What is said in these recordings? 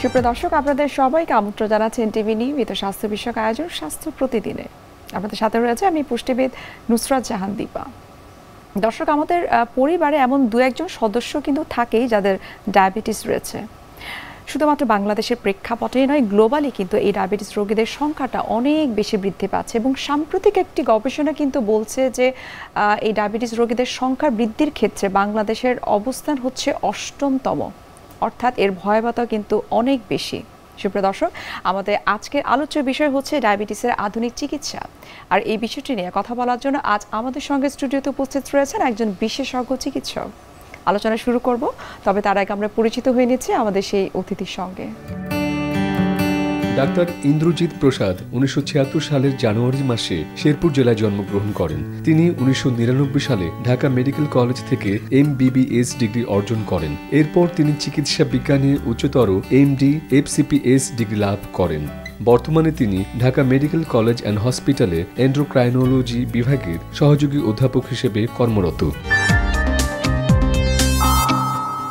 সুপ্রিয় দর্শক, আপনাদের সবাইকে আমন্ত্রণ জানাচ্ছেন টিভি নিয়মিত স্বাস্থ্য বিষয়ক আয়োজন স্বাস্থ্য প্রতিদিনে। আপনাদের সাথে রয়েছে আমি পুষ্টিবিদ নুসরাত জাহান দীপা। দর্শক, আমাদের পরিবারে এমন দু একজন সদস্য কিন্তু থাকেই যাদের ডায়াবেটিস রয়েছে। শুধুমাত্র বাংলাদেশের প্রেক্ষাপটে নয়, গ্লোবালি কিন্তু এই ডায়াবেটিস রোগীদের সংখ্যাটা অনেক বেশি বৃদ্ধি পাচ্ছে এবং সাম্প্রতিক একটি গবেষণা কিন্তু বলছে যে এই ডায়াবেটিস রোগীদের সংখ্যা বৃদ্ধির ক্ষেত্রে বাংলাদেশের অবস্থান হচ্ছে ৮ম, অর্থাৎ এর ভয়াবহতা কিন্তু অনেক বেশি। সুপ্রিয় দর্শক, আমাদের আজকের আলোচ্য বিষয় হচ্ছে ডায়াবেটিসের আধুনিক চিকিৎসা। আর এই বিষয়টি নিয়ে কথা বলার জন্য আজ আমাদের সঙ্গে স্টুডিওতে উপস্থিত রয়েছেন একজন বিশেষজ্ঞ চিকিৎসক। আলোচনা শুরু করব, তবে তার আগে আমরা পরিচিত হয়ে নিচ্ছি আমাদের সেই অতিথির সঙ্গে। ডাক্তার ইন্দ্রজিৎ প্রসাদ 1976 সালের জানুয়ারি মাসে শেরপুর জেলায় জন্মগ্রহণ করেন। তিনি 1999 সালে ঢাকা মেডিকেল কলেজ থেকে MBBS ডিগ্রি অর্জন করেন। এরপর তিনি চিকিৎসা বিজ্ঞানে উচ্চতর MD FCPS ডিগ্রি লাভ করেন। বর্তমানে তিনি ঢাকা মেডিকেল কলেজ অ্যান্ড হসপিটালে এন্ডোক্রাইনোলজি বিভাগের সহযোগী অধ্যাপক হিসেবে কর্মরত।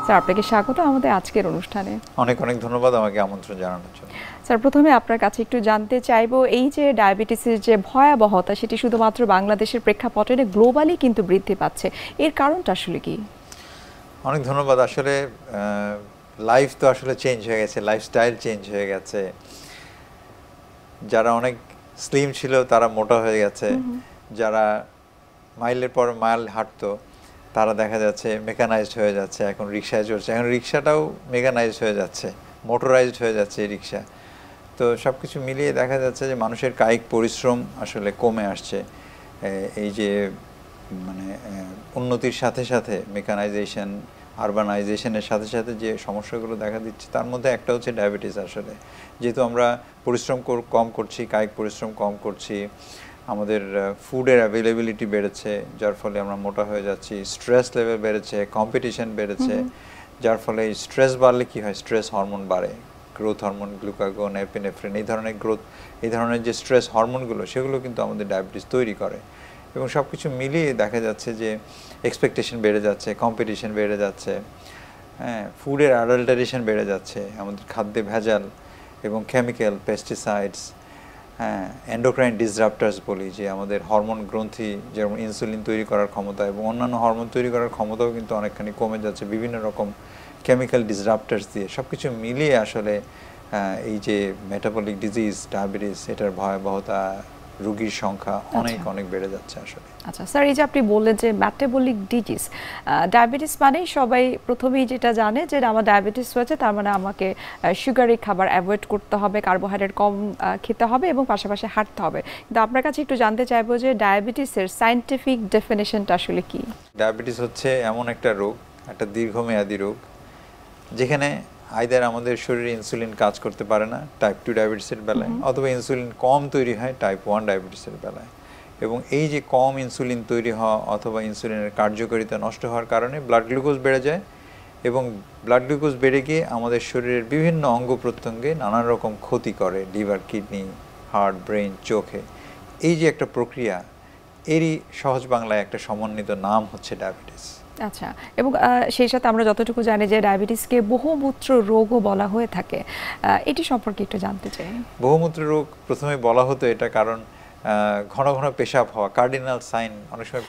স্যার, আপনাকে স্বাগত আমাদের আজকের অনুষ্ঠানে। অনেক অনেক ধন্যবাদ আমাকে আমন্ত্রণ জানানোর জন্য। স্যার, প্রথমে আপনার কাছে একটু জানতে চাইবো, এই যে ডায়াবেটিসের যে ভয়াবহতা সেটি শুধুমাত্র বাংলাদেশের প্রেক্ষাপটে গ্লোবালি কিন্তু বৃদ্ধি পাচ্ছে, এর কারণটা আসলে কি? অনেক ধন্যবাদ। আসলে লাইফ তো আসলে চেঞ্জ হয়ে গেছে, লাইফস্টাইল চেঞ্জ হয়ে গেছে। যারা অনেক স্লিম ছিল তারা মোটা হয়ে গেছে, যারা মাইলের পর মাইল হাঁটতো তারা দেখা যাচ্ছে মেকানাইজড হয়ে যাচ্ছে, এখন রিক্সায় চড়ছে। এখন রিক্সাটাও মেকানাইজড হয়ে যাচ্ছে, মোটরাইজড হয়ে যাচ্ছে এই রিক্সা। তো সব কিছু মিলিয়ে দেখা যাচ্ছে যে মানুষের কায়িক পরিশ্রম আসলে কমে আসছে। এই যে মানে উন্নতির সাথে সাথে মেকানাইজেশন, আরবানাইজেশনের সাথে সাথে যে সমস্যাগুলো দেখা দিচ্ছে তার মধ্যে একটা হচ্ছে ডায়াবেটিস। আসলে যেহেতু আমরা পরিশ্রম কম করছি, কায়িক পরিশ্রম কম করছি, আমাদের ফুডের অ্যাভেলেবিলিটি বেড়েছে, যার ফলে আমরা মোটা হয়ে যাচ্ছি। স্ট্রেস লেভেল বেড়েছে, কম্পিটিশন বেড়েছে, যার ফলে স্ট্রেস বাড়লে কি হয়, স্ট্রেস হরমোন বাড়ে, গ্রোথ হরমোন, গ্লুকাগন, এপিনেফ্রিন, এই ধরনের যে স্ট্রেস হরমোনগুলো সেগুলো কিন্তু আমাদের ডায়াবেটিস তৈরি করে। এবং সব কিছু মিলিয়ে দেখা যাচ্ছে যে এক্সপেকটেশন বেড়ে যাচ্ছে, কম্পিটিশন বেড়ে যাচ্ছে, হ্যাঁ, ফুডের অ্যাডাল্টারেশন বেড়ে যাচ্ছে, আমাদের খাদ্যে ভেজাল এবং কেমিক্যাল, পেস্টিসাইডস, হ্যাঁ, এন্ডোক্রাইন ডিসরাপ্টার্স বলি, যে আমাদের হরমোন গ্রন্থি যেমন ইনসুলিন তৈরি করার ক্ষমতা এবং অন্যান্য হরমোন তৈরি করার ক্ষমতাও কিন্তু অনেকখানি কমে যাচ্ছে বিভিন্ন রকম কেমিক্যাল ডিসরাপ্টার্স দিয়ে। সব কিছু মিলিয়ে আসলে এই যে মেটাবলিক ডিজিজ ডায়াবেটিস, এটার ভয়াবহতা, রোগীর সংখ্যা অনেক অনেক বেড়ে যাচ্ছে আসলে। আচ্ছা স্যার, এই যে আপনি বললেন যে মেটাবলিক ডিজিজ, ডায়াবেটিস মানেই সবাই প্রথমেই যেটা জানে যে আমার ডায়াবেটিস হয়েছে, তার মানে আমাকে সুগারি খাবার অ্যাভয়েড করতে হবে, কার্বোহাইড্রেট কম খেতে হবে এবং পাশাপাশি হাঁটতে হবে। কিন্তু আপনার কাছে একটু জানতে চাইবো যে ডায়াবেটিসের সায়েন্টিফিক ডেফিনেশনটা আসলে কি? ডায়াবেটিস হচ্ছে এমন একটা রোগ, একটা দীর্ঘমেয়াদী রোগ, যেখানে আইদার আমাদের শরীরে ইনসুলিন কাজ করতে পারে না টাইপ 2 ডায়াবেটিসের বেলায়, অথবা ইনসুলিন কম তৈরি হয় টাইপ 1 ডায়াবেটিসের বেলায়। এবং এই যে কম ইনসুলিন তৈরি হওয়া অথবা ইনসুলিনের কার্যকারিতা নষ্ট হওয়ার কারণে ব্লাড গ্লুকোজ বেড়ে যায়, এবং ব্লাড গ্লুকোজ বেড়ে গিয়ে আমাদের শরীরের বিভিন্ন অঙ্গ প্রত্যঙ্গে নানান রকম ক্ষতি করে, লিভার, কিডনি, হার্ট, ব্রেন, চোখে। এই যে একটা প্রক্রিয়া, এরই সহজ বাংলায় একটা সমন্বিত নাম হচ্ছে ডায়াবেটিস। আচ্ছা, এবং সেই সাথে আমরা যতটুকু জানি যে ডায়াবেটিসকে বহুমূত্র রোগও বলা হয়ে থাকে, এটি সম্পর্কে একটু জানতে চাই। বহুমূত্র রোগ প্রথমে বলা হতো এটা কারণ ঘন ঘন পেশাব হওয়া, কার্ডিনাল সাইন। অনেক সময়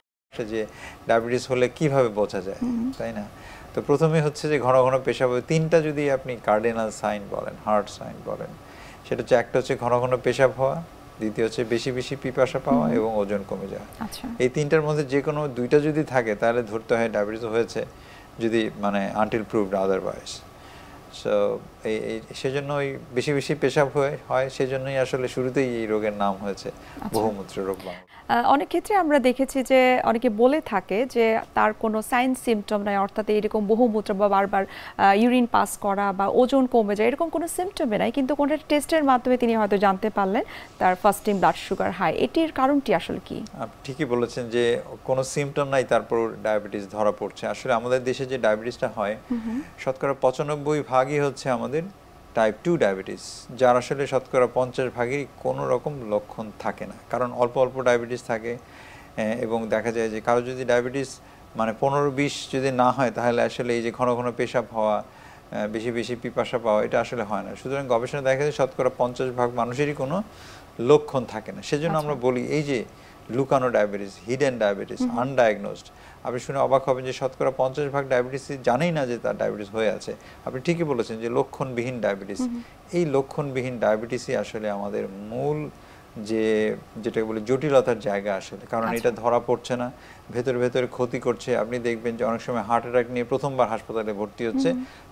যে ডায়াবেটিস হলে কিভাবে বোঝা যায়, তাই না? তো প্রথমে হচ্ছে যে ঘন ঘন পেশাব, তিনটা যদি আপনি কার্ডিনাল সাইন বলেন, হার্ট সাইন বলেন, সেটা হচ্ছে একটা হচ্ছে ঘন ঘন পেশাব হওয়া, দ্বিতীয় হচ্ছে বেশি বেশি পিপাসা পাওয়া এবং ওজন কমে যাওয়া। এই তিনটার মধ্যে যে কোনো দুইটা যদি থাকে তাহলে ধরতে হয় ডায়াবেটিস হয়েছে, যদি মানে আনটিল প্রুভড আদারওয়াইজ। সো সেজন্য ওই বেশি বেশি পেশাব হয়, সেজন্যই আসলে শুরুতেই এই রোগের নাম হয়েছে বহুমূত্র রোগ। অনেক ক্ষেত্রে আমরা দেখেছি যে অনেকে বলে থাকে যে তার কোনো সাইন সিমটম নাই, অর্থাৎ এরকম বহুমূত্র বা বারবার ইউরিন পাস করা বা ওজন কমে যায়, এরকম কোনো সিমটমে নাই, কিন্তু কোনো টেস্টের মাধ্যমে তিনি হয়তো জানতে পারলেন তার ফাস্টিং ব্লাড সুগার হাই। এটির কারণটি আসলে কি? ঠিকই বলেছেন যে কোনো সিমটম নাই তারপর ডায়াবেটিস ধরা পড়ছে। আসলে আমাদের দেশে যে ডায়াবেটিসটা হয় শতকরা 95% হচ্ছে আমাদের টাইপ 2 ডায়াবেটিস, যার আসলে শতকরা 50% কোনো রকম লক্ষণ থাকে না, কারণ অল্প অল্প ডায়াবেটিস থাকে। এবং দেখা যায় যে কারো যদি ডায়াবেটিস মানে 15-20 যদি না হয় তাহলে আসলে এই যে ঘন ঘন পেশাব হওয়া, বেশি বেশি পিপাসা পাওয়া, এটা আসলে হয় না। সুতরাং গবেষণা দেখা যায় শতকরা 50% মানুষেরই কোনো লক্ষণ থাকে না। সেজন্য আমরা বলি এই যে লুকানো ডায়াবেটিস, হিডেন ডায়াবেটিস, আনডায়াগনোজড, আপনি শুনে অবাক হবেন যে শতকরা 50% ডায়াবেটিস জানেই না যে তার ডায়াবেটিস হয়ে আছে। আপনি ঠিকই বলেছেন যে লক্ষণবিহীন ডায়াবেটিস, এই লক্ষণবিহীন ডায়াবেটিসই আসলে আমাদের মূল যেটাকে বলে জটিলতার জায়গা আসলে, কারণ এটা ধরা পড়ছে না, ভেতরে ভেতরে ক্ষতি করছে। আপনি দেখবেন যে অনেক সময় হার্ট অ্যাটাক নিয়ে প্রথমবার হাসপাতালে ভর্তি হচ্ছে,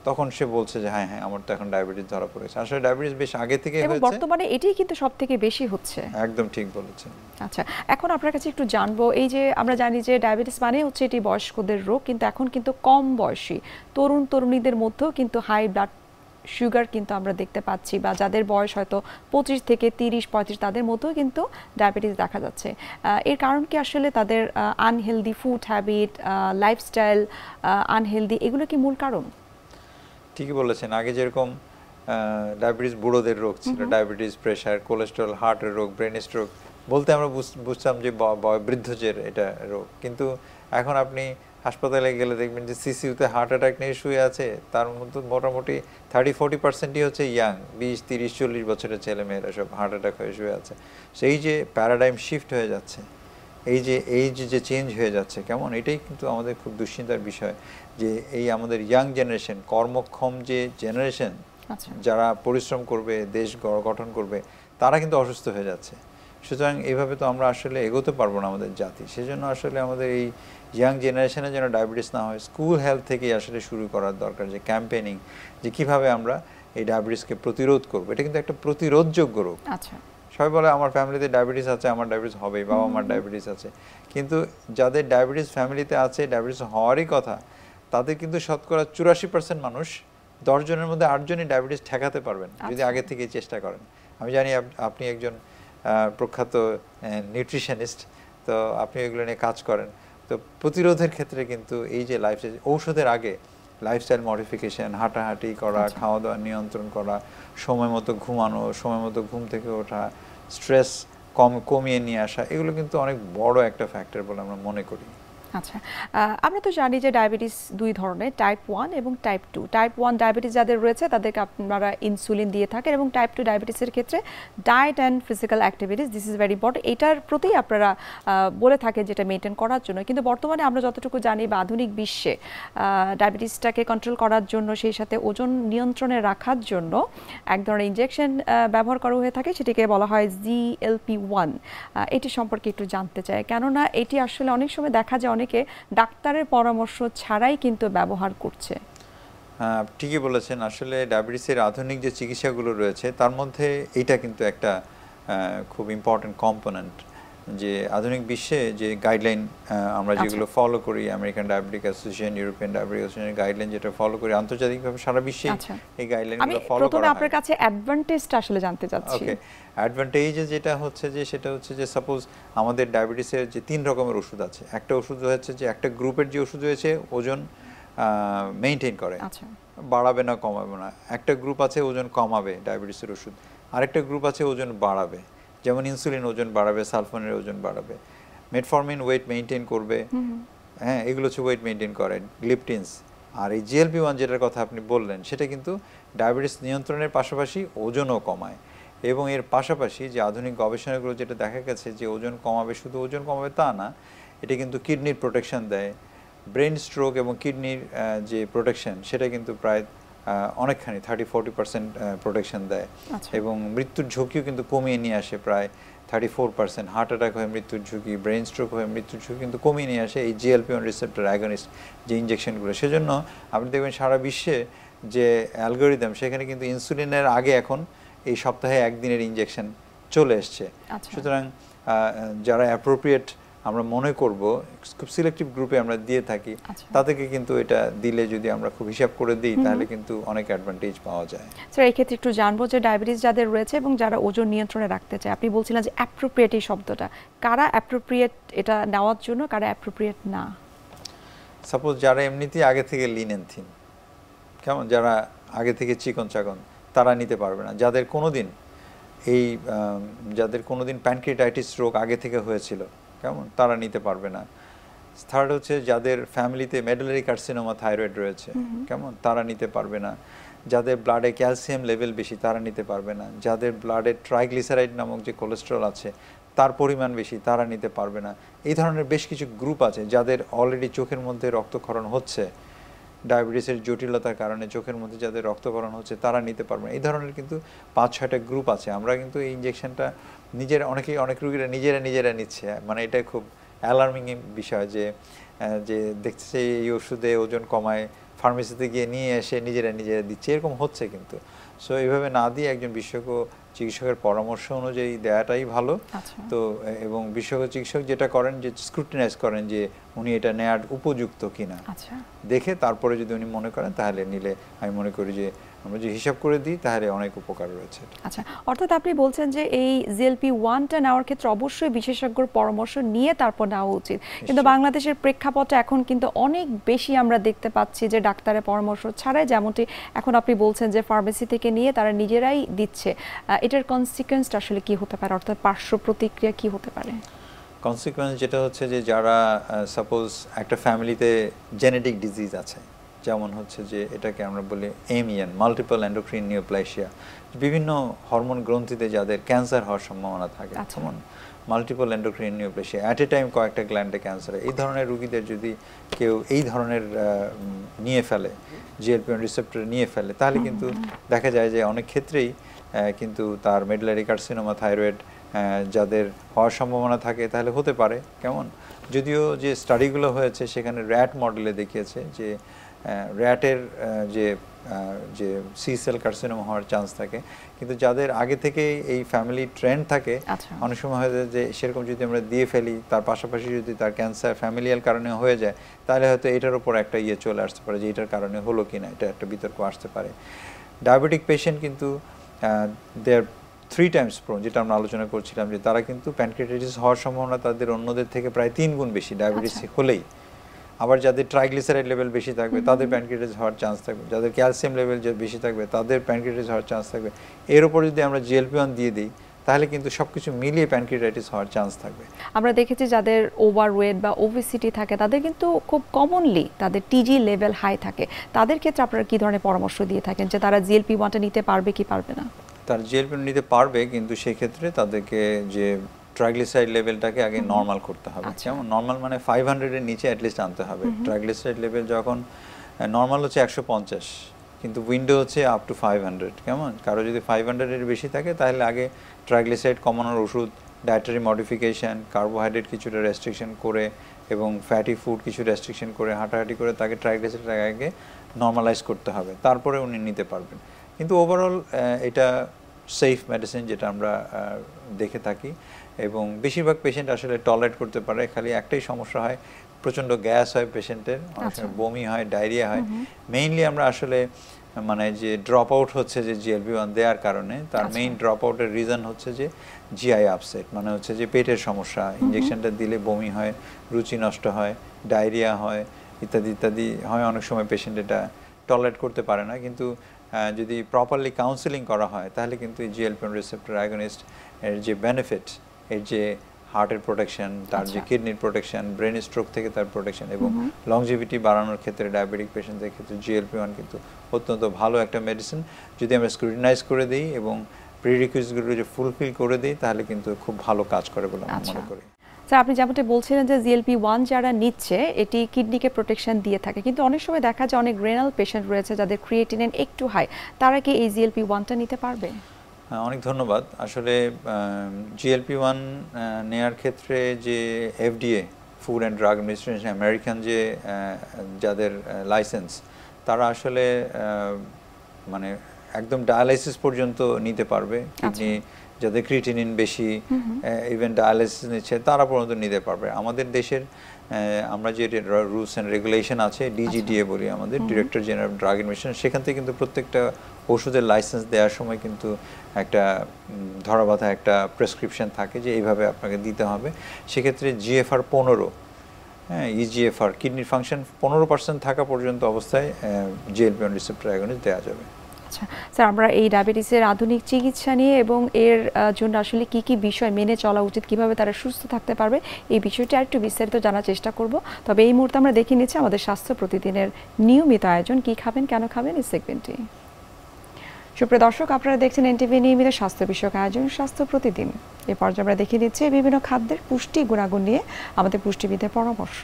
তখন সে বলছে যে হ্যাঁ আমার তো এখন ডায়াবেটিস ধরা পড়েছে। আসলে ডায়াবেটিস বেশ আগে থেকে হয়েছে, এবং বর্তমানে এটাই কিন্তু সবথেকে বেশি হচ্ছে। একদম ঠিক বলেছেন। আচ্ছা, এখন আপনার কাছে একটু জানবো, এই যে আমরা জানি যে ডায়াবেটিস মানে হচ্ছে এটি বয়স্কদের রোগ, কিন্তু এখন কিন্তু কম বয়সী তরুণ তরুণীদের মধ্যেও কিন্তু হাই ব্লাড সুগার কিন্তু আমরা দেখতে পাচ্ছি, বা যাদের বয়স হয়তো 25 থেকে 30-35 তাদের মধ্যেও কিন্তু ডায়াবেটিস দেখা যাচ্ছে। এর কারণ কি আসলে তাদের unhealthy food habit, lifestyle unhealthy, এগুলো কি মূল কারণ? ঠিকই বলেছেন। আগে যেরকম ডায়াবেটিস বুড়োদের রোগ ছিল, ডায়াবেটিস, প্রেশার, কোলেস্টেরল, হার্টের রোগ, ব্রেন স্ট্রোক বলতে আমরা বুঝতাম যে বৃদ্ধদের এটা রোগ, কিন্তু এখন আপনি হাসপাতালে গেলে দেখবেন যে সিসিউতে হার্ট অ্যাটাক নিয়ে শুয়ে আছে, তার মধ্যে মোটামুটি 30-40%ই হচ্ছে ইয়াং, 20-30-40 বছরের ছেলেমেয়েরা সব হার্ট অ্যাটাক হয়ে শুয়ে আছে। সেই যে প্যারাডাইম শিফট হয়ে যাচ্ছে, এই যে চেঞ্জ হয়ে যাচ্ছে কেমন, এটাই কিন্তু আমাদের খুব দুশ্চিন্তার বিষয় যে এই আমাদের ইয়াং জেনারেশন, কর্মক্ষম যে জেনারেশন, যারা পরিশ্রম করবে, দেশ গঠন করবে, তারা কিন্তু অসুস্থ হয়ে যাচ্ছে। সুতরাং এইভাবে তো আমরা আসলে এগোতে পারবো না আমাদের জাতি। সেজন্য আসলে আমাদের এই ইয়াং জেনারেশনে যেন ডায়াবেটিস না হয়, স্কুল হেলথ থেকেই আসলে শুরু করার দরকার, যে ক্যাম্পেইনিং, যে কিভাবে আমরা এই ডায়াবেটিসকে প্রতিরোধ করবো। এটা কিন্তু একটা প্রতিরোধযোগ্য রোগ। আচ্ছা, সবাই বলে আমার ফ্যামিলিতে ডায়াবেটিস আছে, আমার ডায়াবেটিস হবেই, বাবা আমার ডায়াবেটিস আছে, কিন্তু যাদের ডায়াবেটিস ফ্যামিলিতে আছে, ডায়াবেটিস হওয়ারই কথা, তাদের কিন্তু শতকরা 84% মানুষ, 10 জনের মধ্যে 8 জনই ডায়াবেটিস ঠেকাতে পারবেন যদি আগে থেকে চেষ্টা করেন। আমি জানি আপনি একজন প্রখ্যাত নিউট্রিশনিস্ট, তো আপনি এগুলো নিয়ে কাজ করেন। তো প্রতিরোধের ক্ষেত্রে কিন্তু এই যে লাইফস্টাইল, ঔষধের আগে লাইফস্টাইল মডিফিকেশন, হাঁটাহাঁটি করা, খাওয়া দাওয়া নিয়ন্ত্রণ করা, সময় মতো ঘুমানো, সময় মতো ঘুম থেকে ওঠা, স্ট্রেস কমিয়ে নিয়ে আসা, এগুলো কিন্তু অনেক বড় একটা ফ্যাক্টর বলে আমরা মনে করি। আচ্ছা, আমরা তো জানি যে ডায়াবেটিস দুই ধরনের, টাইপ 1 এবং টাইপ 2। টাইপ 1 ডায়াবেটিস যাদের রয়েছে তাদেরকে আপনারা ইনসুলিন দিয়ে থাকেন, এবং টাইপ 2 ডায়াবেটিসের ক্ষেত্রে diet and physical activities, this is very important, এটার প্রতি আপনারা বলে থাকেন যেটা মেনটেন করার জন্য। কিন্তু বর্তমানে আমরা যতটুকু জানি বা আধুনিক বিশ্বে ডায়াবেটিসটাকে কন্ট্রোল করার জন্য, সেই সাথে ওজন নিয়ন্ত্রণে রাখার জন্য এক ধরনের ইনজেকশন ব্যবহার করা হয়ে থাকে, সেটিকে বলা হয় GLP-1। এটি সম্পর্কে একটু জানতে চাই, কেননা এটি আসলে অনেক সময় দেখা যায় অনেকে ডাক্তারের পরামর্শ ছাড়াই কিন্তু ব্যবহার করছে। ঠিকই বলেছেন। আসলে ডায়াবেটিসের আধুনিক যে চিকিৎসাগুলো রয়েছে তার মধ্যে এইটা কিন্তু একটা খুব ইম্পর্টেন্ট কম্পোনেন্ট, যে আধুনিক বিশ্বে যে গাইডলাইন আমরা যেগুলো ফলো করি, American diabetic association, European diabetic অ্যাসোসিয়েশনের গাইডলাইন যেটা ফলো করি আন্তর্জাতিকভাবে সারা বিশ্বে এই গাইডলাইনগুলো ফলো করা হয়। প্রথমে আপনার কাছে অ্যাডভান্টেজটা আসলে জানতে চাচ্ছি। ওকে, অ্যাডভান্টেজ যেটা হচ্ছে যে সেটা হচ্ছে যে সাপোজ আমাদের ডায়াবেটিসের যে 3 রকমের ওষুধ আছে, একটা ওষুধ হচ্ছে যে একটা গ্রুপের যে ওষুধ রয়েছে ওজন মেইনটেইন করে, বাড়াবে না কমাবে না। একটা গ্রুপ আছে ওজন কমাবে ডায়াবেটিসের ওষুধ, আরেকটা গ্রুপ আছে ওজন বাড়াবে, যেমন ইনসুলিন ওজন বাড়াবে, সালফোনের ওজন বাড়াবে, মেটফরমিন ওয়েট মেইনটেইন করবে, হ্যাঁ এগুলো হচ্ছে ওয়েট মেইনটেইন করে, গ্লিপটিনস। আর এই GLP-1 যেটার কথা আপনি বললেন সেটা কিন্তু ডায়াবেটিস নিয়ন্ত্রণের পাশাপাশি ওজনও কমায়। এবং এর পাশাপাশি যে আধুনিক গবেষণাগুলো যেটা দেখা গেছে যে ওজন কমাবে, শুধু ওজন কমাবে তা না, এটা কিন্তু কিডনির প্রোটেকশন দেয়, ব্রেন স্ট্রোক এবং কিডনির যে প্রোটেকশন সেটা কিন্তু প্রায় অনেকখানি 30-40% প্রোটেকশন দেয়, এবং মৃত্যুর ঝুঁকিও কিন্তু কমিয়ে নিয়ে আসে প্রায় 34%। হার্ট অ্যাটাক হয়ে মৃত্যুর ঝুঁকি, ব্রেন স্ট্রোক হয়ে মৃত্যুর ঝুঁকি কিন্তু কমিয়ে নিয়ে আসে এই GLP-1 রিসেপ্টর অ্যাগনিস্ট যে ইনজেকশনগুলো। সেজন্য আপনি দেখবেন সারা বিশ্বে যে অ্যালগোরিদম, সেখানে কিন্তু ইনসুলিনের আগে এখন এই সপ্তাহে 1 দিনের ইনজেকশন চলে এসছে। সুতরাং যারা অ্যাপ্রোপ্রিয়েট আমরা মনে করব, খুব সিলেক্টিভ গ্রুপে আমরা দিয়ে থাকি, তাদেরকে কিন্তু এটা দিলে যদি আমরা খুব হিসাব করে দিই তাহলে কিন্তু অনেক অ্যাডভান্টেজ পাওয়া যায়। স্যার, এই ক্ষেত্রে একটু জানবো যে ডায়াবেটিস যাদের রয়েছে এবং যারা ওজন নিয়ন্ত্রণে রাখতে চায়, আপনি বলছিলেন যে অ্যাপ্রোপ্রিয়েট এই শব্দটা, কারা অ্যাপ্রোপ্রিয়েট এটা নেওয়ার জন্য, কারা অ্যাপ্রোপ্রিয়েট না? সাপোজ যারা এমনিতেই আগে থেকে লিন এন্ড থিন, কেমন, যারা আগে থেকে চিকন চাকন, তারা নিতে পারবে না। যাদের কোনোদিন প্যানক্রিয়াটাইটিস রোগ আগে থেকে হয়েছিল, কেমন, তারা নিতে পারবে না। থার্ড হচ্ছে যাদের ফ্যামিলিতে মেডুলারি কার্সিনোমা থাইরয়েড রয়েছে, কেমন, তারা নিতে পারবে না। যাদের ব্লাডে ক্যালসিয়াম লেভেল বেশি তারা নিতে পারবে না। যাদের ব্লাডে ট্রাইগ্লিসারাইড নামক যে কোলেস্টেরল আছে তার পরিমাণ বেশি তারা নিতে পারবে না। এই ধরনের বেশ কিছু গ্রুপ আছে যাদের অলরেডি চোখের মধ্যে রক্তক্ষরণ হচ্ছে, ডায়াবেটিসের জটিলতার কারণে চোখের মধ্যে যাদের রক্তক্ষরণ হচ্ছে তারা নিতে পারবে না। এই ধরনের কিন্তু 5-6টা গ্রুপ আছে। আমরা কিন্তু এই ইঞ্জেকশনটা অনেক রোগীরা নিজেরা নিচ্ছে, মানে এটা খুব অ্যালার্মিং বিষয় যে দেখছে এই ওষুধে ওজন কমায়, ফার্মেসিতে গিয়ে নিয়ে এসে নিজেরা দিচ্ছে, এরকম হচ্ছে কিন্তু। সো এইভাবে না দিয়ে একজন বিশেষজ্ঞ চিকিৎসকের পরামর্শ অনুযায়ী দেওয়াটাই ভালো। তো এবং বিশেষজ্ঞ চিকিৎসক যেটা করেন যে স্ক্রুটিনাইজ করেন যে উনি এটা নেওয়ার উপযুক্ত কিনা, দেখে তারপরে যদি উনি মনে করেন তাহলে নিলে আমি মনে করি যে আমরা যে হিসাব করে দিই তাহলে অনেক উপকার রয়েছে। আচ্ছা, অর্থাৎ আপনি বলছেন যে এই GLP-1টা নেওয়ার ক্ষেত্রে অবশ্যই বিশেষজ্ঞর পরামর্শ নিয়ে তারপর নেওয়া উচিত, কিন্তু বাংলাদেশের প্রেক্ষাপটে এখন কিন্তু অনেক বেশি আমরা দেখতে পাচ্ছি যে ডাক্তারের পরামর্শ ছাড়াই, যেমনটি এখন আপনি বলছেন যে ফার্মেসি থেকে নিয়ে তারা নিজেরাই দিচ্ছে, এটার কনসিকুয়েন্সটা আসলে কি হতে পারে, অর্থাৎ পার্শ্ব প্রতিক্রিয়া কি হতে পারে? কনসিকুয়েন্স যেটা হচ্ছে যে যারা সাপোজ একটা ফ্যামিলিতে জেনেটিক ডিজিজ আছে, যেমন হচ্ছে যে এটাকে আমরা বলি এমিএন, মাল্টিপল এন্ডোক্রিন নিওপ্লাসিয়া, বিভিন্ন হরমোন গ্রন্থিতে যাদের ক্যান্সার হওয়ার সম্ভাবনা থাকে, যেমন multiple endocrine neoplasia, at a time কয়েকটা গ্ল্যান্ডে ক্যান্সার, এই ধরনের রোগীদের যদি কেউ এই ধরনের নিয়ে ফেলে, GLP-1 রিসেপ্টর নিয়ে ফেলে, তাহলে কিন্তু দেখা যায় যে অনেক ক্ষেত্রেই কিন্তু তার মেডুলারি কার্সিনোমা থাইরয়েড যাদের হওয়ার সম্ভাবনা থাকে তাহলে হতে পারে, কেমন। যদিও যে স্টাডিগুলো হয়েছে সেখানে র্যাট মডেলে দেখিয়েছে যে র্যাটের যে সি সেল কার্সিনোমা হওয়ার চান্স থাকে, কিন্তু যাদের আগে থেকে এই ফ্যামিলি ট্রেন্ড থাকে অনেক সময় হয়ে যায় যে সেরকম যদি আমরা দিয়ে ফেলি, তার পাশাপাশি যদি তার ক্যান্সার ফ্যামিলিয়াল কারণে হয়ে যায় তাহলে হয়তো এটার উপর একটা চলে আসতে পারে যে এটার কারণে হলো কিনা, এটা একটা বিতর্ক আসতে পারে। ডায়াবেটিক পেশেন্ট কিন্তু দেয়ার 3 times prone, যেটা আমরা আলোচনা করছিলাম যে তারা কিন্তু প্যানক্রিয়াটাইটিস হওয়ার সম্ভাবনা তাদের অন্যদের থেকে প্রায় 3 গুণ বেশি ডায়াবেটিস হলেই। আবার যাদের ট্রাইগ্লিসারাইড লেভেল বেশি থাকবে তাদের প্যানক্রিয়াটাইটিস হওয়ার চান্স থাকবে, যাদের ক্যালসিয়াম লেভেল বেশি থাকবে তাদের প্যানক্রিয়াটাইটিস হওয়ার চান্স থাকবে। এর উপর যদি আমরা GLP-1 দিয়ে দিই তাহলে কিন্তু সবকিছু মিলিয়ে প্যানক্রিয়াটাইটিস হওয়ার চান্স থাকবে। আমরা দেখেছি যাদের ওভারওয়েট বা ওবেসিটি থাকে তাদের কিন্তু খুব কমনলি তাদের টিজি লেভেল হাই থাকে, তাদের ক্ষেত্রে আপনারা কি ধরনের পরামর্শ দিয়ে থাকেন যে তারা GLP-1টা নিতে পারবে কি পারবে না? তার GLP-1 নিতে পারবে, কিন্তু সেক্ষেত্রে তাদেরকে যে ট্রাইগ্লিসারাইড লেভেলটাকে আগে নর্মাল করতে হবে। যেমন নর্মাল মানে 500-এর নিচে অ্যাটলিস্ট আনতে হবে। ট্রাইগ্লিসারাইড লেভেল যখন নর্মাল হচ্ছে 150, কিন্তু উইন্ডো হচ্ছে আপ টু 500, কেমন। কারো যদি 500-এর বেশি থাকে তাহলে আগে ট্রাইগ্লিসারাইড কমানোর ওষুধ, ডায়েটারি মডিফিকেশান, কার্বোহাইড্রেট কিছুটা রেস্ট্রিকশন করে এবং ফ্যাটি ফুড কিছু রেস্ট্রিকশন করে হাঁটাহাঁটি করে তাকে ট্রাইগ্লিসারাইড আগে নর্মালাইজ করতে হবে, তারপরে উনি নিতে পারবেন। কিন্তু ওভারঅল এটা সেফ মেডিসিন যেটা আমরা দেখে থাকি, এবং বেশিরভাগ পেশেন্ট আসলে টলারেট করতে পারে। খালি একটাই সমস্যা হয়, প্রচণ্ড গ্যাস হয় পেশেন্টের, অনেক সময় বমি হয়, ডায়রিয়া হয়। মেইনলি আমরা আসলে মানে যে ড্রপ আউট হচ্ছে যে GLP-1 দেওয়ার কারণে, তার মেইন ড্রপ আউটের রিজন হচ্ছে যে GI আপসেট, মানে হচ্ছে যে পেটের সমস্যা, ইঞ্জেকশনটা দিলে বমি হয়, রুচি নষ্ট হয়, ডায়রিয়া হয়, ইত্যাদি ইত্যাদি হয়। অনেক সময় পেশেন্ট এটা টলারেট করতে পারে না, কিন্তু যদি প্রপারলি কাউন্সেলিং করা হয় তাহলে কিন্তু GLP-1 রিসেপ্টর অ্যাগনিস্ট এর যে বেনিফিট, এর যে হার্টের প্রোটেকশন, তার যে কিডনির প্রোটেকশন, ব্রেন স্ট্রোক থেকে তার প্রোটেকশন এবং লংজিভিটি বাড়ানোর ক্ষেত্রে ডায়াবেটিক পেশেন্টদের ক্ষেত্রে GLP-1 কিন্তু অত্যন্ত ভালো একটা মেডিসিন। যদি আমরা স্ক্রুটিনাইজ করে দিই এবং প্রিরিকুইজিটগুলো যে ফুলফিল করে দিই তাহলে কিন্তু খুব ভালো কাজ করে বলে আমি মনে করি। স্যার, আপনি যেমনটা বলছিলেন যে GLP-1 যারা নিচ্ছে এটি কিডনিকে প্রোটেকশন দিয়ে থাকে, কিন্তু অনেক সময় দেখা যায় অনেক রেনাল পেশেন্ট রয়েছে যাদের ক্রিয়েটিনিন একটু হাই, তারা কি এই GLP-1টা নিতে পারবে? অনেক ধন্যবাদ। আসলে GLP-1 নেয়ার ক্ষেত্রে যে FDA, food and drug administration, American যে যাদের লাইসেন্স, তারা আসলে মানে একদম ডায়ালাইসিস পর্যন্ত নিতে পারবে। কিডনি যাদের ক্রিয়েটিনিন বেশি, ইভেন ডায়ালাইসিস নিচ্ছে তারা পর্যন্ত নিতে পারবে। আমাদের দেশের আমরা যে রুলস অ্যান্ড রেগুলেশন আছে, DGDA বলি আমাদের, director general of drug administration, সেখান থেকে কিন্তু প্রত্যেকটা ওষুধের লাইসেন্স দেওয়ার সময় কিন্তু একটা ধরাবাঁধা একটা প্রেসক্রিপশন থাকে যে এইভাবে আপনাকে দিতে হবে। সেক্ষেত্রে GFR 15, EGFR কিডনির ফাংশন 15% থাকা পর্যন্ত অবস্থায় GLP-1 রিসেপ্টর অ্যাগনিস্ট দেওয়া যাবে। আচ্ছা স্যার, আমরা এই ডায়াবেটিসের আধুনিক চিকিৎসা নিয়ে এবং এর জন্য আসলে কি কি বিষয় মেনে চলা উচিত, কিভাবে তারা সুস্থ থাকতে পারবে, এই বিষয়টি আরেকটু বিস্তারিত জানার চেষ্টা করব। তবে এই মুহূর্তে আমরা দেখে নিচ্ছি আমাদের স্বাস্থ্য প্রতিদিনের নিয়মিত আয়োজন, কি খাবেন কেন খাবেন এই সেগমেন্টটি। সুপ্রিয় দর্শক, আপনারা দেখছেন এনটিভি নিয়মিত স্বাস্থ্য বিষয়ক আয়োজন স্বাস্থ্য প্রতিদিন। এ পর্যায়ে আমরা দেখে নিচ্ছি বিভিন্ন খাদ্যের পুষ্টি গুণাগুণ নিয়ে আমাদের পুষ্টিবিদের পরামর্শ।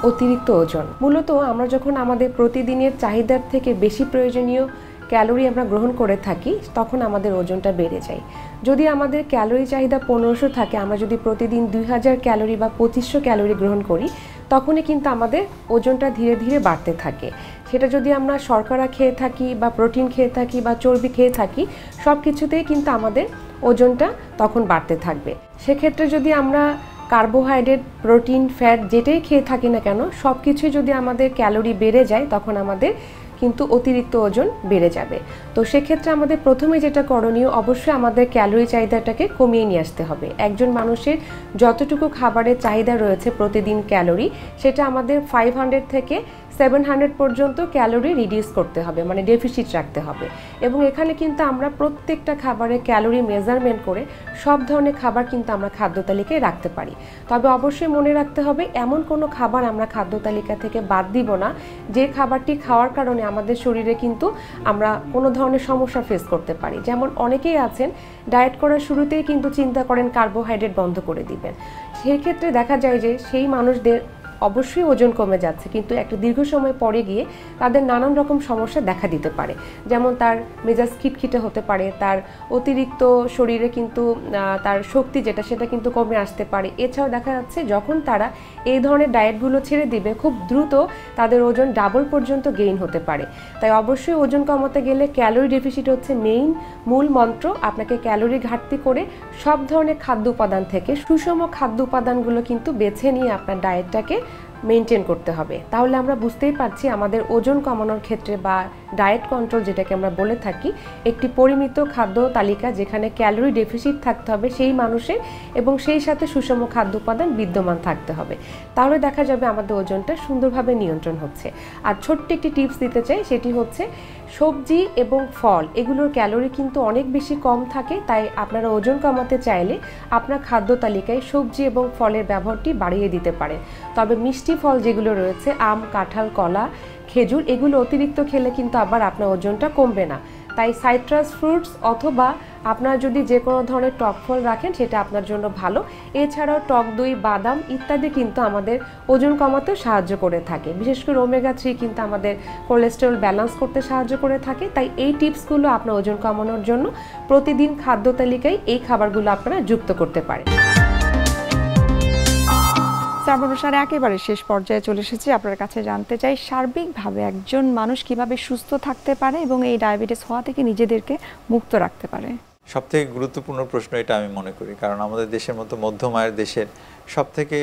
অতিরিক্ত ওজন মূলত আমরা যখন আমাদের প্রতিদিনের চাহিদার থেকে বেশি প্রয়োজনীয় ক্যালোরি আমরা গ্রহণ করে থাকি তখন আমাদের ওজনটা বেড়ে যায়। যদি আমাদের ক্যালোরি চাহিদা 1500 থাকে, আমরা যদি প্রতিদিন 2000 ক্যালোরি বা 2500 ক্যালোরি গ্রহণ করি তখনই কিন্তু আমাদের ওজনটা ধীরে ধীরে বাড়তে থাকে। সেটা যদি আমরা শর্করা খেয়ে থাকি বা প্রোটিন খেয়ে থাকি বা চর্বি খেয়ে থাকি, সব কিছুতেই কিন্তু আমাদের ওজনটা তখন বাড়তে থাকবে। সেক্ষেত্রে যদি আমরা কার্বোহাইড্রেট, প্রোটিন, ফ্যাট যেটাই খেয়ে থাকি না কেন, সব কিছুই যদি আমাদের ক্যালোরি বেড়ে যায় তখন আমাদের কিন্তু অতিরিক্ত ওজন বেড়ে যাবে। তো সেক্ষেত্রে আমাদের প্রথমে যেটা করণীয়, অবশ্যই আমাদের ক্যালোরি চাহিদাটাকে কমিয়ে নিয়ে আসতে হবে। একজন মানুষের যতটুকু খাবারের চাহিদা রয়েছে প্রতিদিন ক্যালোরি, সেটা আমাদের 500 থেকে 700 পর্যন্ত ক্যালোরি রিডিউস করতে হবে, মানে ডেফিসিট রাখতে হবে। এবং এখানে কিন্তু আমরা প্রত্যেকটা খাবারের ক্যালোরি মেজারমেন্ট করে সব ধরনের খাবার কিন্তু আমরা খাদ্য তালিকায় রাখতে পারি। তবে অবশ্যই মনে রাখতে হবে এমন কোনো খাবার আমরা খাদ্য তালিকা থেকে বাদ দিব না যে খাবারটি খাওয়ার কারণে আমাদের শরীরে কিন্তু আমরা কোনো ধরনের সমস্যা ফেস করতে পারি। যেমন অনেকেই আছেন ডায়েট করার শুরুতেই কিন্তু চিন্তা করেন কার্বোহাইড্রেট বন্ধ করে দিবেন। সেই ক্ষেত্রে দেখা যায় যে সেই মানুষদের অবশ্যই ওজন কমে যাচ্ছে, কিন্তু একটা দীর্ঘ সময় পরে গিয়ে তাদের নানান রকম সমস্যা দেখা দিতে পারে। যেমন তার মেজাজ খিটখিটে হতে পারে, তার অতিরিক্ত শরীরে কিন্তু তার শক্তি যেটা সেটা কিন্তু কমে আসতে পারে। এছাড়াও দেখা যাচ্ছে যখন তারা এই ধরনের ডায়েটগুলো ছেড়ে দিবে খুব দ্রুত তাদের ওজন ডাবল পর্যন্ত গেইন হতে পারে। তাই অবশ্যই ওজন কমাতে গেলে ক্যালোরি ডেফিসিট হচ্ছে মূল মন্ত্র। আপনাকে ক্যালোরি ঘাটতি করে সব ধরনের খাদ্য উপাদান থেকে সুষম খাদ্য উপাদানগুলো কিন্তু বেছে নিয়ে আপনার ডায়েটটাকে মেনটেন করতে হবে। তাহলে আমরা বুঝতেই পারছি আমাদের ওজন কমানোর ক্ষেত্রে বা ডায়েট কন্ট্রোল যেটাকে আমরা বলে থাকি, একটি পরিমিত খাদ্য তালিকা যেখানে ক্যালোরি ডেফিসিট থাকতে হবে সেই মানুষের, এবং সেই সাথে সুষম খাদ্য উপাদান বিদ্যমান থাকতে হবে। তাহলে দেখা যাবে আমাদের ওজনটা সুন্দরভাবে নিয়ন্ত্রণ হচ্ছে। আর ছোট্ট একটি টিপস দিতে চাই, সেটি হচ্ছে সবজি এবং ফল এগুলোর ক্যালোরি কিন্তু অনেক বেশি কম থাকে। তাই আপনারা ওজন কমাতে চাইলে আপনার খাদ্য তালিকায় সবজি এবং ফলের ব্যবহারটি বাড়িয়ে দিতে পারেন। তবে মিষ্টি ফল যেগুলো রয়েছে, আম, কাঁঠাল, কলা, খেজুর, এগুলো অতিরিক্ত খেলে কিন্তু আবার আপনার ওজনটা কমবে না। তাই সাইট্রাস ফ্রুটস অথবা আপনারা যদি যে কোনো ধরনের টক ফল রাখেন সেটা আপনার জন্য ভালো। এছাড়াও টক দই, বাদাম ইত্যাদি কিন্তু আমাদের ওজন কমাতেও সাহায্য করে থাকে। বিশেষ করে ওমেগা 3 কিন্তু আমাদের কোলেস্টেরল ব্যালেন্স করতে সাহায্য করে থাকে। তাই এই টিপসগুলো আপনার ওজন কমানোর জন্য প্রতিদিন খাদ্য তালিকায় এই খাবারগুলো আপনারা যুক্ত করতে পারেন। অনুসারে একেবারে শেষ পর্যায়ে চলে এসেছি। আপনার কাছে জানতে চাই সার্বিকভাবে একজন মানুষ কিভাবে সুস্থ থাকতে পারে এবং এই ডায়াবেটিস হওয়া থেকে নিজেদেরকে মুক্ত রাখতে পারে। সবথেকে গুরুত্বপূর্ণ প্রশ্ন এটা আমি মনে করি, কারণ আমাদের দেশের মতো মধ্যম আয়ের দেশের সবথেকে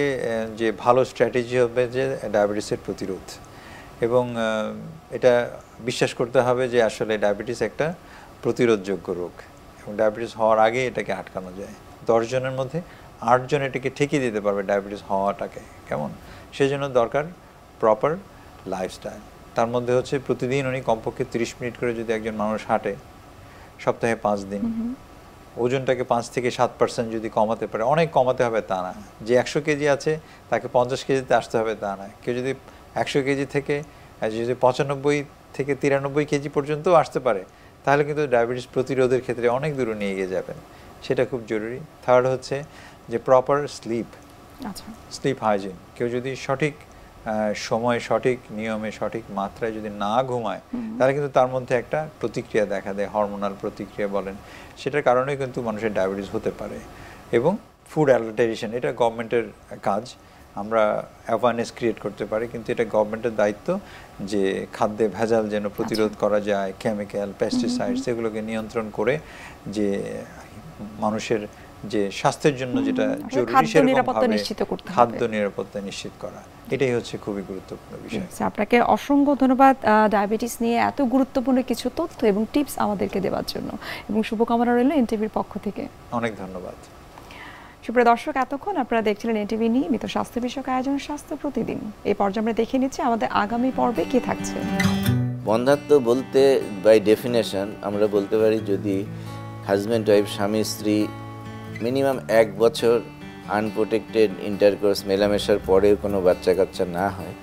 যে ভালো স্ট্র্যাটেজি হবে যে ডায়াবেটিসের প্রতিরোধ। এবং এটা বিশ্বাস করতে হবে যে আসলে ডায়াবেটিস একটা প্রতিরোধযোগ্য রোগ এবং ডায়াবেটিস হওয়ার আগে এটাকে আটকানো যায়। 10 জনের মধ্যে 8 জন এটাকে ঠেকিয়ে দিতে পারবে ডায়াবেটিস হওয়াটাকে। কেমন? সেই জন্য দরকার প্রপার লাইফস্টাইল। তার মধ্যে হচ্ছে প্রতিদিন উনি কমপক্ষে 30 মিনিট করে যদি একজন মানুষ হাঁটে, সপ্তাহে 5 দিন, ওজনটাকে 5 থেকে 7% যদি কমাতে পারে, অনেক কমাতে হবে তা না। যে 100 কেজি আছে তাকে 50 কেজিতে আসতে হবে তা না। কেউ যদি 100 কেজি থেকে যদি 95 থেকে 93 কেজি পর্যন্ত আসতে পারে, তাহলে কিন্তু ডায়াবেটিস প্রতিরোধের ক্ষেত্রে অনেক দূর নিয়ে এগিয়ে যাবেন। সেটা খুব জরুরি। থার্ড হচ্ছে যে প্রপার স্লিপ হাইজিন। কেউ যদি সঠিক সময়, সঠিক নিয়মে, সঠিক মাত্রায় যদি না ঘুমায়, তাহলে কিন্তু তার মধ্যে একটা প্রতিক্রিয়া দেখা দেয়, হরমোনাল প্রতিক্রিয়া বলেন, সেটার কারণে কিন্তু মানুষের ডায়াবেটিস হতে পারে। এবং ফুড অ্যাডাল্টারেশন, এটা গভর্নমেন্টের কাজ। আমরা অ্যাওয়ারনেস ক্রিয়েট করতে পারি, কিন্তু এটা গভর্নমেন্টের দায়িত্ব যে খাদ্যে ভেজাল যেন প্রতিরোধ করা যায়, কেমিক্যাল, পেস্টিসাইডস এগুলোকে নিয়ন্ত্রণ করে যে মানুষের যে স্বাস্থ্যের জন্য যেটা জরুরি সেরকমভাবে খাদ্য নিরাপত্তা নিশ্চিত করা, এটাই হচ্ছে খুবই গুরুত্বপূর্ণ বিষয়। আপনাকে অসংখ্য ধন্যবাদ ডায়াবেটিস নিয়ে এত গুরুত্বপূর্ণ কিছু তথ্য এবং টিপস আমাদেরকে দেওয়ার জন্য, এবং শুভকামনা রইল এনটিভির পক্ষ থেকে। অনেক ধন্যবাদ। সুপ্রিয় দর্শক, এতক্ষণ আপনারা দেখছিলেন এনটিভি নিয়মিত স্বাস্থ্য বিষয়ক আয়োজন স্বাস্থ্য প্রতিদিন। এই পর্যায়ে আমরা দেখে নিচ্ছি আমাদের আগামী পর্বে কি থাকছে। বন্ধাত্ব বলতে বাই ডেফিনেশন আমরা বলতে পারি যদি হাজব্যান্ড ওয়াইফ স্বামী স্ত্রী মিনিমাম 1 বছর আনপ্রোটেক্টেড ইন্টারকোর্স মেলামেশার পরেও কোনো বাচ্চা কাচ্চা না হয়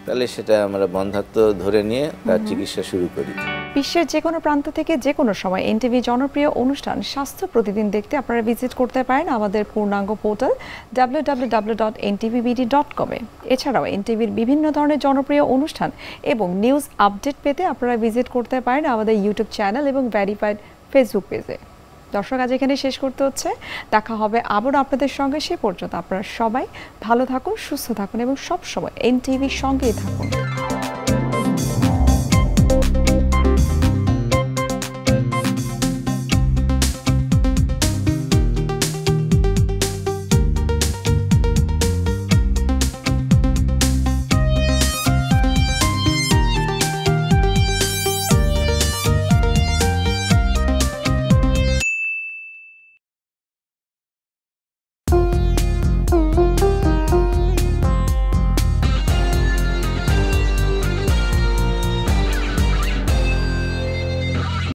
তাহলে সেটা আমরা বন্ধাত্ব ধরে নিয়ে তার চিকিৎসা শুরু করি। বিশ্বের যে কোনো প্রান্ত থেকে যে কোনো সময় এনটিভি জনপ্রিয় অনুষ্ঠান স্বাস্থ্য প্রতিদিন দেখতে আপনারা ভিজিট করতে পারেন আমাদের পূর্ণাঙ্গ পোর্টাল www.ntvbd.com এ। এছাড়াও এনটিভির বিভিন্ন ধরনের জনপ্রিয় অনুষ্ঠান এবং নিউজ আপডেট পেতে আপনারা ভিজিট করতে পারেন আমাদের ইউটিউব চ্যানেল এবং ভেরিফাইড ফেসবুক পেজে। দর্শক আজ এখানে শেষ করতে হচ্ছে, দেখা হবে আবারও আপনাদের সঙ্গে। সে পর্যন্ত আপনারা সবাই ভালো থাকুন, সুস্থ থাকুন এবং সবসময় এনটিভির সঙ্গেই থাকুন।